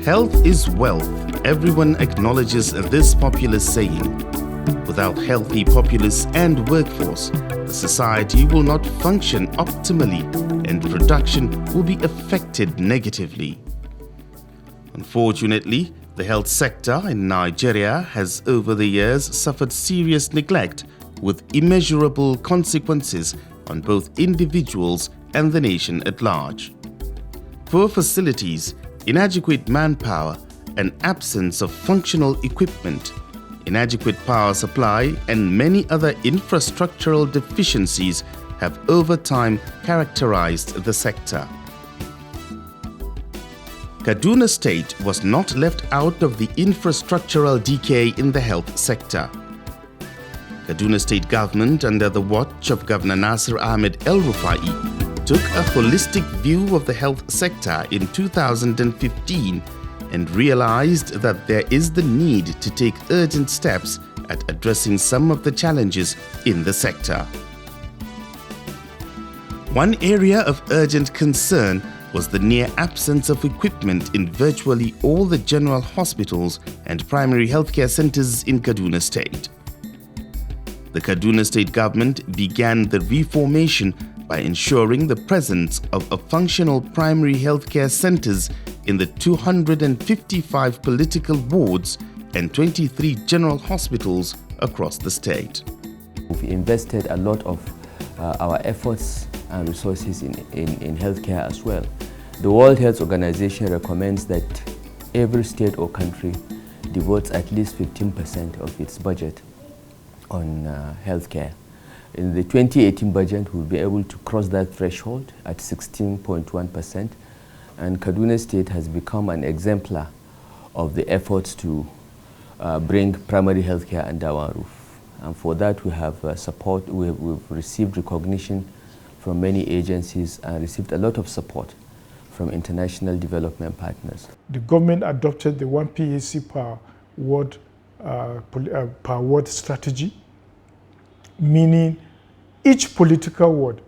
Health is wealth. Everyone acknowledges this popular saying. Without healthy populace and workforce, the society will not function optimally and production will be affected negatively. Unfortunately, the health sector in Nigeria has over the years suffered serious neglect with immeasurable consequences on both individuals and the nation at large. Poor facilities, inadequate manpower, and absence of functional equipment, inadequate power supply, and many other infrastructural deficiencies have over time characterized the sector. Kaduna State was not left out of the infrastructural decay in the health sector. Kaduna State government, under the watch of Governor Nasir Ahmed El-Rufai, took a holistic view of the health sector in 2015 and realized that there is the need to take urgent steps at addressing some of the challenges in the sector. One area of urgent concern was the near absence of equipment in virtually all the general hospitals and primary healthcare centers in Kaduna State. The Kaduna State government began the reformation by ensuring the presence of a functional primary healthcare centers in the 255 political wards and 23 general hospitals across the state. We've invested a lot of our efforts and resources in healthcare as well. The World Health Organization recommends that every state or country devotes at least 15% of its budget on healthcare. In the 2018 budget, we'll be able to cross that threshold at 16.1%, and Kaduna State has become an exemplar of the efforts to bring primary healthcare under our roof. And for that, we have support. We've received recognition from many agencies and received a lot of support from international development partners. The government adopted the 1 PHC per ward strategy, meaning each political ward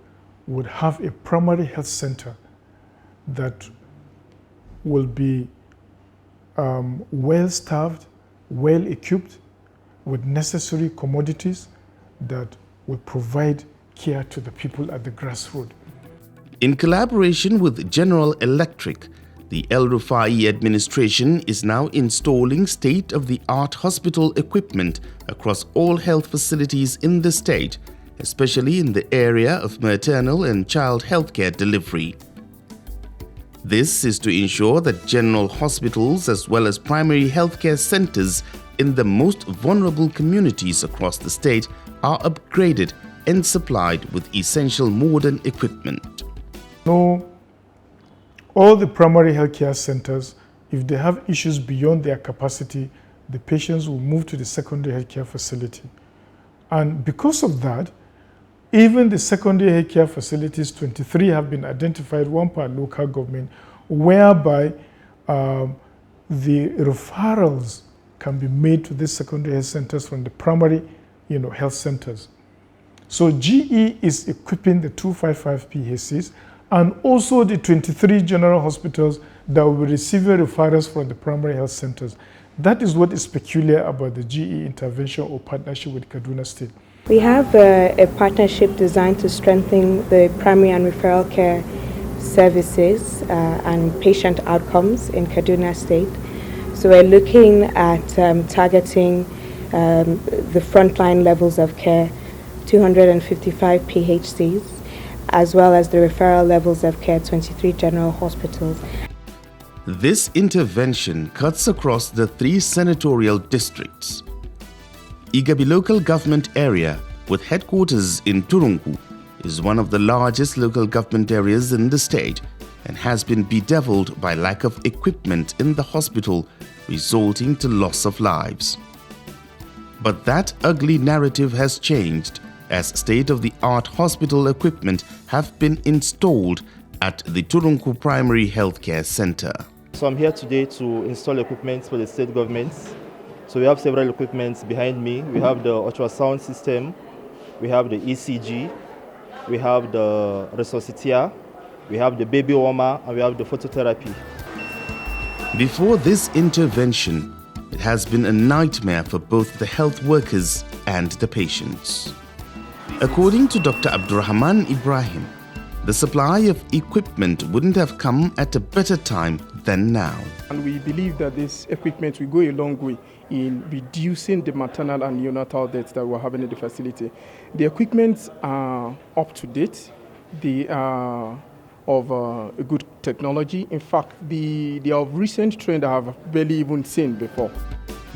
would have a primary health center that will be well-staffed, well-equipped with necessary commodities that will provide care to the people at the grassroots. In collaboration with General Electric, the El-Rufai administration is now installing state-of-the-art hospital equipment across all health facilities in the state, especially in the area of maternal and child healthcare delivery. This is to ensure that general hospitals as well as primary healthcare centers in the most vulnerable communities across the state are upgraded and supplied with essential modern equipment. No, all the primary healthcare centers, if they have issues beyond their capacity, the patients will move to the secondary healthcare facility. And because of that, even the secondary healthcare facilities, 23 have been identified, one per local government, whereby the referrals can be made to these secondary health centers from the primary health centers. So GE is equipping the 255 PHCs and also the 23 general hospitals that will be receiving referrals from the primary health centers. That is what is peculiar about the GE intervention or partnership with Kaduna State. We have a partnership designed to strengthen the primary and referral care services and patient outcomes in Kaduna State. So we're looking at targeting the frontline levels of care, 255 PHCs, as well as the referral levels of care, 23 general hospitals. This intervention cuts across the 3 senatorial districts. Igabi local government area, with headquarters in Turunku, is one of the largest local government areas in the state and has been bedeviled by lack of equipment in the hospital, resulting to loss of lives. But that ugly narrative has changed as state-of-the-art hospital equipment have been installed at the Turunku Primary Healthcare Center. So I'm here today to install equipment for the state governments. So we have several equipments behind me. We have the ultrasound system, we have the ECG, we have the resuscitator, we have the baby warmer, and we have the phototherapy. Before this intervention, it has been a nightmare for both the health workers and the patients. According to Dr. Abdurrahman Ibrahim, the supply of equipment wouldn't have come at a better time than now. And we believe that this equipment will go a long way in reducing the maternal and neonatal deaths that we're having in the facility. The equipment are up to date. They are of a good technology. In fact, they are of recent trend I have barely even seen before.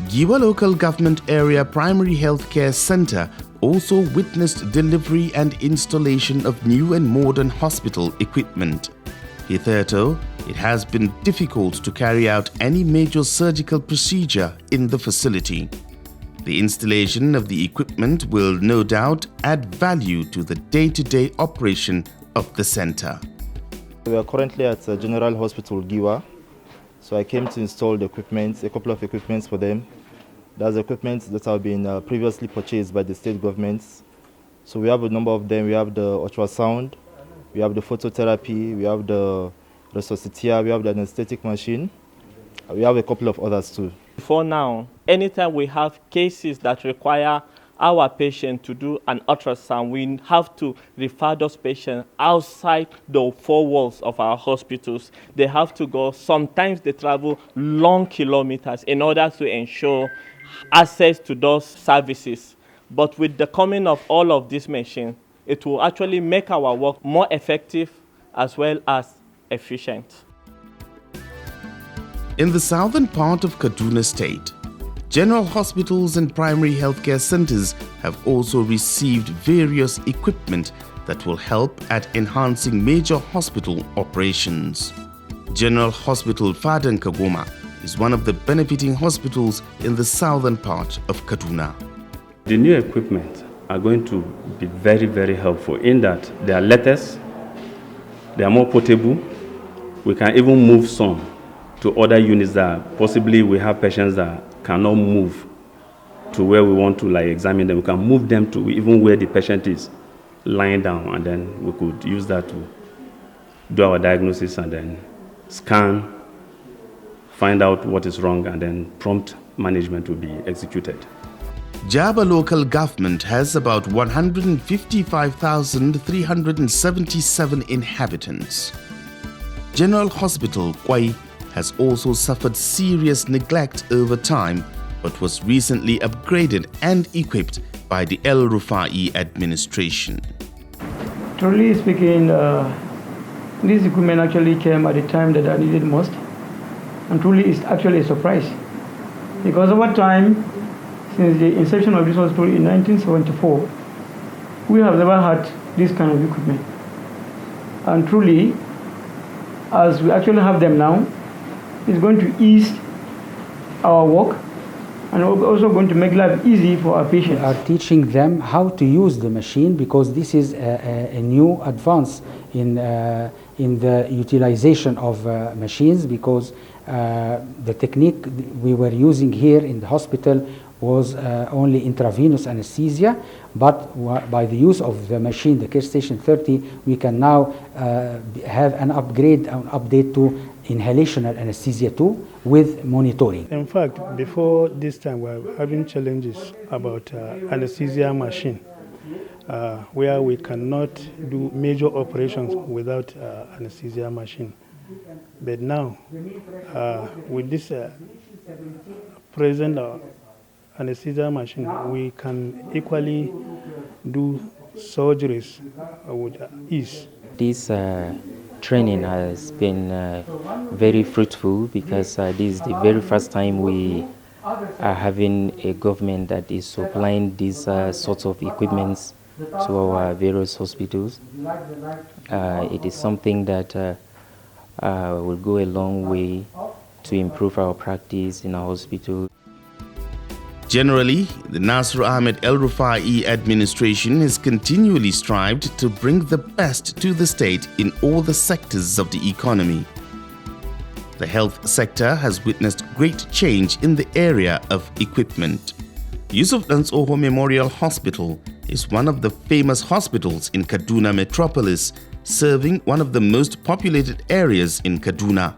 Giwa Local Government Area Primary Healthcare Center also witnessed delivery and installation of new and modern hospital equipment. Hitherto, it has been difficult to carry out any major surgical procedure in the facility. The installation of the equipment will no doubt add value to the day-to-day operation of the center. We are currently at General Hospital Giwa, so I came to install the equipment, a couple of equipments for them. That's equipment that have been previously purchased by the state governments. So we have a number of them. We have the ultrasound, we have the phototherapy, we have the resuscitia, we have the anesthetic machine. We have a couple of others too. For now, anytime we have cases that require our patient to do an ultrasound, we have to refer those patients outside the four walls of our hospitals. They have to go, sometimes they travel long kilometers in order to ensure access to those services. But with the coming of all of these machines, it will actually make our work more effective as well as efficient. In the southern part of Kaduna State, general hospitals and primary healthcare centers have also received various equipment that will help at enhancing major hospital operations. General Hospital Fadan Kagoma is one of the benefiting hospitals in the southern part of Kaduna. The new equipment are going to be very, very helpful in that they are latest, they are more portable. We can even move some to other units that possibly we have patients that cannot move to where we want to examine them. We can move them to even where the patient is lying down, and then we could use that to do our diagnosis and then scan, find out what is wrong, and then prompt management will be executed. Jaba local government has about 155,377 inhabitants. General Hospital Kwai has also suffered serious neglect over time, but was recently upgraded and equipped by the El Rufai administration. Truly speaking, this equipment actually came at the time that I needed most, and truly it's actually a surprise, because over time, since the inception of this hospital in 1974, we have never had this kind of equipment, and truly, as we actually have them now, it's going to ease our work and also going to make life easy for our patients. We are teaching them how to use the machine, because this is a new advance in the utilization of machines, because the technique we were using here in the hospital was only intravenous anesthesia, but by the use of the machine, the Care Station 30, we can now have an upgrade, an update to inhalational anesthesia too, with monitoring. In fact, before this time, we were having challenges about anesthesia machine, where we cannot do major operations without anesthesia machine. But now, with this present anesthesia machine, we can equally do surgeries with ease. This training has been very fruitful, because this is the very first time we are having a government that is supplying these sorts of equipments to our various hospitals. It is something that will go a long way to improve our practice in our hospital. Generally, the Nasr Ahmed El Rufai administration has continually strived to bring the best to the state in all the sectors of the economy. The health sector has witnessed great change in the area of equipment. Yusuf Dan's Oho Memorial Hospital is one of the famous hospitals in Kaduna metropolis, serving one of the most populated areas in Kaduna.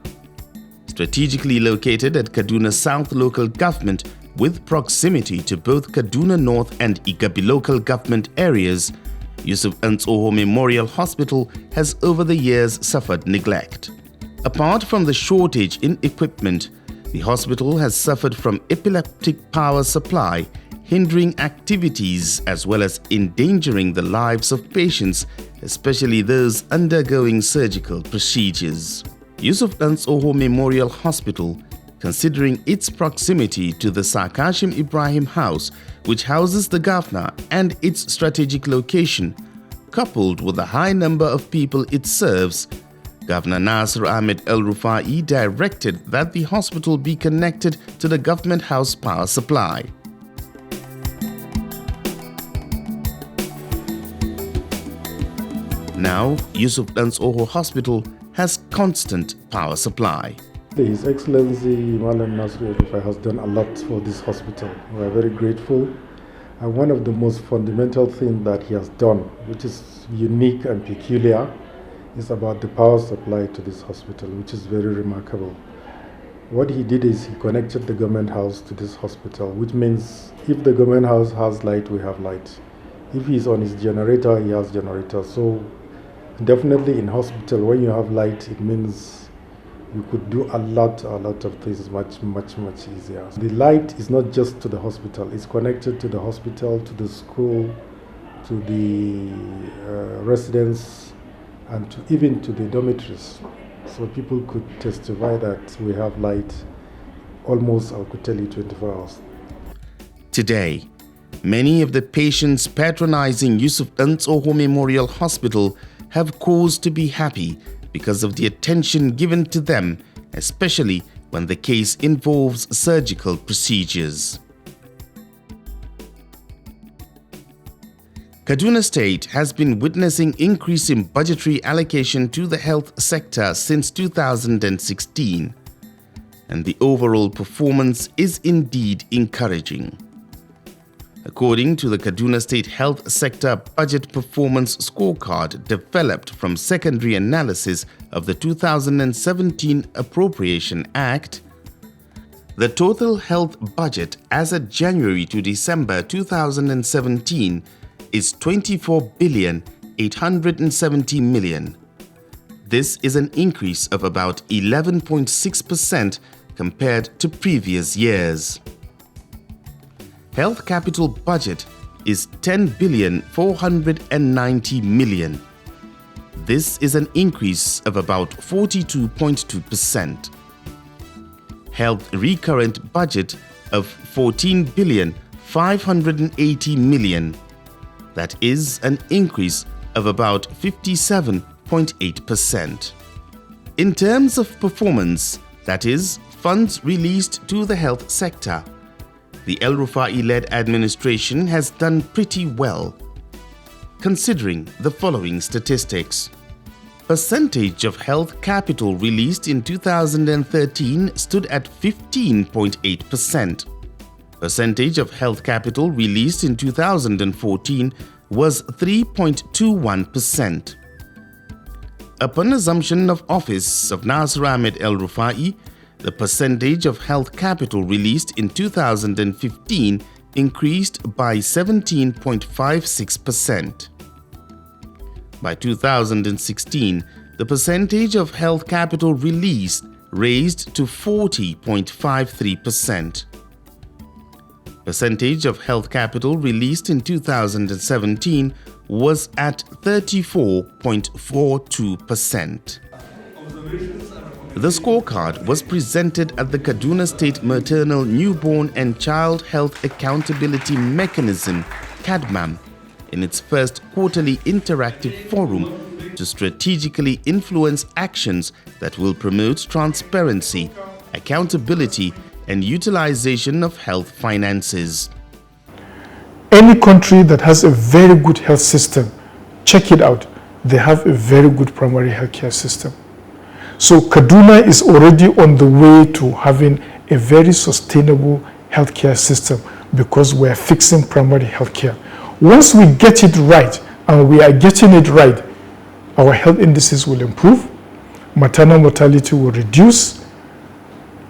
Strategically located at Kaduna South local government with proximity to both Kaduna North and Igabi local government areas, Yusuf Ntsoho Memorial Hospital has over the years suffered neglect. Apart from the shortage in equipment, the hospital has suffered from epileptic power supply, hindering activities as well as endangering the lives of patients, especially those undergoing surgical procedures. Yusuf Ntsoho Memorial Hospital, considering its proximity to the Sir Kashim Ibrahim House, which houses the governor, and its strategic location, coupled with the high number of people it serves, Governor Nasir Ahmed El-Rufai directed that the hospital be connected to the government house power supply. Now, Yusuf Ntsoho Hospital has constant power supply. His Excellency Malam Nasir El-Rufai has done a lot for this hospital. We are very grateful. And one of the most fundamental things that he has done, which is unique and peculiar, is about the power supply to this hospital, which is very remarkable. What he did is he connected the government house to this hospital, which means if the government house has light, we have light. If he's on his generator, he has generator. So definitely in hospital, when you have light, it means you could do a lot of things much easier. The light is not just to the hospital, it's connected to the hospital, to the school, to the residents, and even to the dormitories. So people could testify that we have light almost, I could tell you, 24 hours. Today, many of the patients patronizing Yusuf Ntsoho Memorial Hospital have cause to be happy because of the attention given to them, especially when the case involves surgical procedures. Kaduna State has been witnessing increase in budgetary allocation to the health sector since 2016, and the overall performance is indeed encouraging. According to the Kaduna State Health Sector Budget Performance Scorecard developed from secondary analysis of the 2017 Appropriation Act, the total health budget as of January to December 2017 is 24,870 million. This is an increase of about 11.6% compared to previous years. Health capital budget is 10,490 million. This is an increase of about 42.2%. Health recurrent budget of 14,580 million. That is an increase of about 57.8%. In terms of performance, that is, funds released to the health sector, the El-Rufai-led administration has done pretty well. Considering the following statistics: percentage of health capital released in 2013 stood at 15.8%. Percentage of health capital released in 2014 was 3.21%. Upon assumption of office of Nasir Ahmed El-Rufai, the percentage of health capital released in 2015 increased by 17.56%. By 2016, the percentage of health capital released raised to 40.53%. Percentage of health capital released in 2017 was at 34.42%. The scorecard was presented at the Kaduna State Maternal, Newborn and Child Health Accountability Mechanism, (KADMAM), in its first quarterly interactive forum to strategically influence actions that will promote transparency, accountability, and utilization of health finances. Any country that has a very good health system, check it out. They have a very good primary healthcare system. So Kaduna is already on the way to having a very sustainable healthcare system because we are fixing primary healthcare. Once we get it right, and we are getting it right, our health indices will improve, maternal mortality will reduce,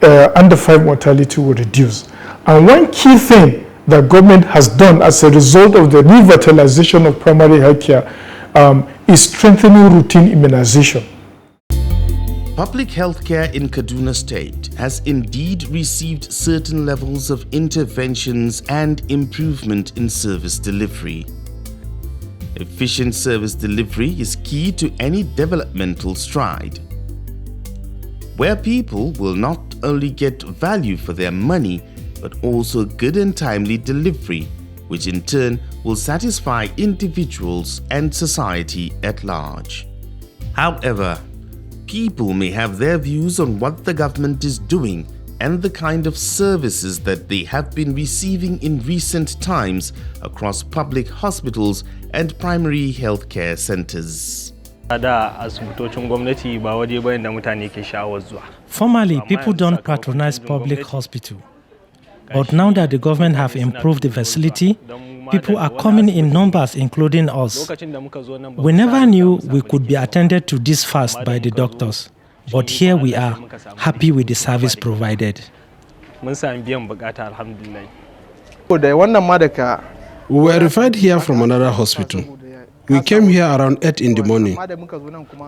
under 5 mortality will reduce. And one key thing that government has done as a result of the revitalization of primary healthcare is strengthening routine immunization. Public healthcare in Kaduna State has indeed received certain levels of interventions and improvement in service delivery. Efficient service delivery is key to any developmental stride, where people will not only get value for their money, but also good and timely delivery, which in turn will satisfy individuals and society at large. However, people may have their views on what the government is doing and the kind of services that they have been receiving in recent times across public hospitals and primary healthcare centers. Formerly, people don't patronize public hospital. But now that the government have improved the facility, people are coming in numbers, including us. We never knew we could be attended to this fast by the doctors. But here we are, happy with the service provided. We were referred here from another hospital. We came here around 8 in the morning.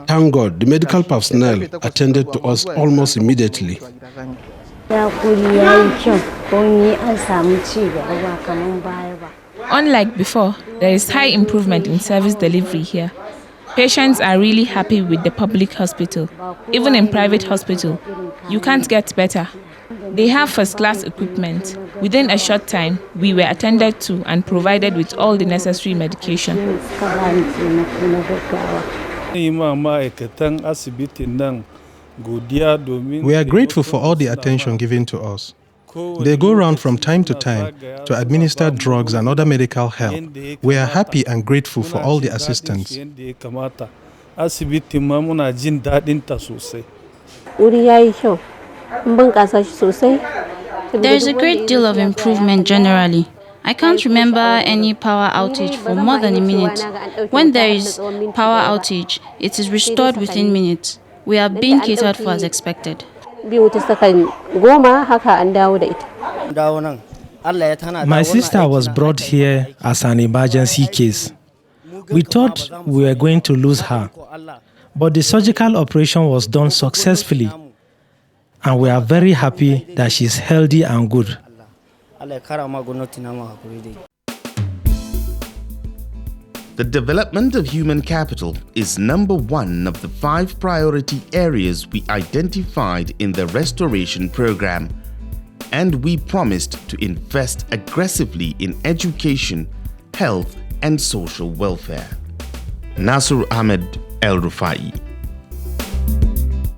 Thank God, the medical personnel attended to us almost immediately. Unlike before, there is high improvement in service delivery here. Patients are really happy with the public hospital. Even in private hospital, you can't get better. They have first-class equipment. Within a short time, we were attended to and provided with all the necessary medication. We are grateful for all the attention given to us. They go around from time to time to administer drugs and other medical help. We are happy and grateful for all the assistance. There is a great deal of improvement generally. I can't remember any power outage for more than a minute. When there is power outage, it is restored within minutes. We are being catered for as expected. My sister was brought here as an emergency case. We thought we were going to lose her, but the surgical operation was done successfully, and we are very happy that she's healthy and good. The development of human capital is number one of the 5 priority areas we identified in the restoration program, and we promised to invest aggressively in education, health, and social welfare. Nasir Ahmed El Rufai.